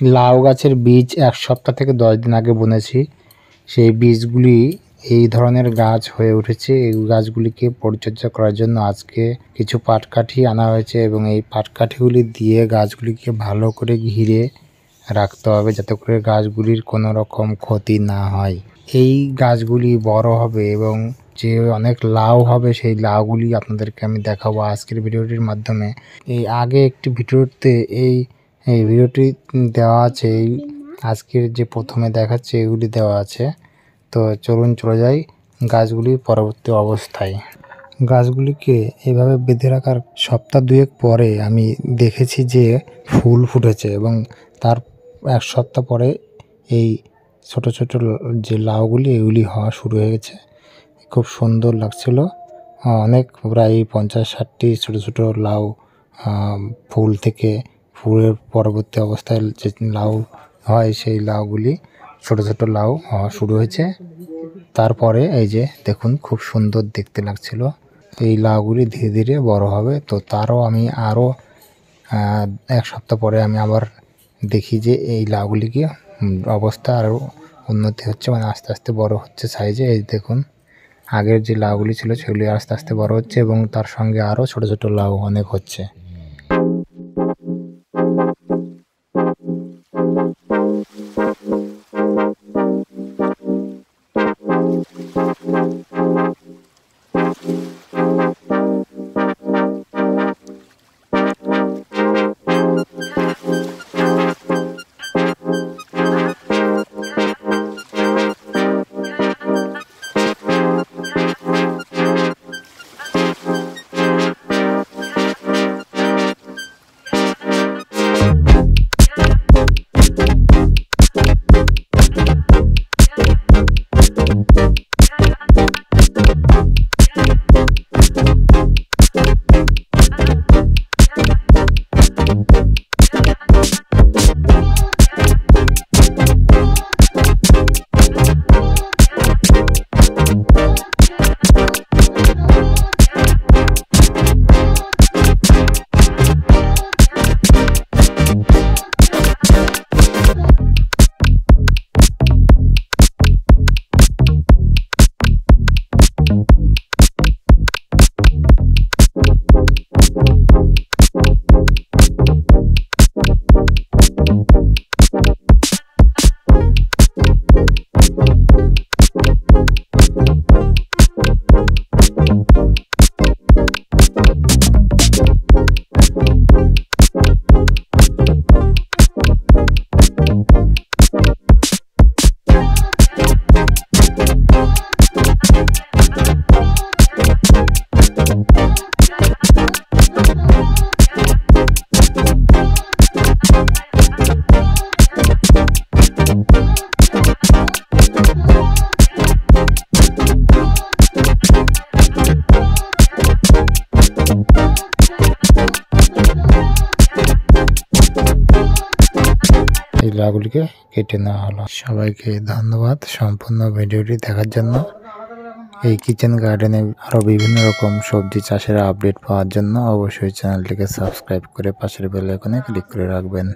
লাউ গাছের বীজ 1 সপ্তাহ থেকে 10 দিন আগে বুনেছি। সেই বীজগুলি এই ধরনের গাছ হয়ে উঠেছে। এই গাছগুলিকে পরিচর্যা করার জন্য আজকে কিছু পাটকাঠি আনা হয়েছে এবং এই পাটকাঠিগুলি দিয়ে গাছগুলিকে ভালো করে ঘিরে রাখতে হবে যাতে করে গাছগুলির কোনো রকম ক্ষতি না হয়। এই গাছগুলি বড় হবে এবং যে অনেক লাউ হবে সেই লাউগুলি আপনাদেরকে আমি দেখাবো আজকের ভিডিওটির মাধ্যমে। এই আগে একটি ভিডিওতে এই ভিডিওটি দেওয়া আছে, এই আজকের যে প্রথমে দেখাচ্ছে এগুলি দেওয়া আছে। তো চলুন চলে যাই গাছগুলির পরবর্তী অবস্থায়। গাছগুলিকে এভাবে বেঁধে রাখার সপ্তাহ 2 পরে আমি দেখেছি যে ফুল ফুটেছে এবং তার 1 সপ্তাহ পরে এই ছোট ছোট যে লাউগুলি এগুলি হওয়া শুরু হয়ে গেছে। খুব সুন্দর লাগছিল। অনেক প্রায় 50-60টি ছোট ছোট লাউ ফুল থেকে ফুলের পরবর্তী অবস্থায় যে লাউ হয় সেই লাউগুলি ছোট ছোট লাউ হওয়া শুরু হয়েছে। তারপরে এই যে দেখুন খুব সুন্দর দেখতে লাগছিল। এই লাউগুলি ধীরে ধীরে বড় হবে। তো তারও আমি আরও 1 সপ্তাহ পরে আমি আবার দেখি যে এই লাউগুলিকে অবস্থা আরও উন্নতি হচ্ছে, মানে আস্তে আস্তে বড় হচ্ছে সাইজে। এই দেখুন আগের যে লাউগুলি ছিল সেগুলি আস্তে আস্তে বড় হচ্ছে এবং তার সঙ্গে আরও ছোট ছোট লাউ অনেক হচ্ছে। এই লাউগুলিকে কেটে নেওয়া হলো। সবাইকে ধন্যবাদ সম্পূর্ণ ভিডিওটি দেখার জন্য। এই কিচেন গার্ডেনে আরও বিভিন্ন রকম সবজি চাষের আপডেট পাওয়ার জন্য অবশ্যই চ্যানেলটিকে সাবস্ক্রাইব করে পাশের বেল আইকনে ক্লিক করে রাখবেন।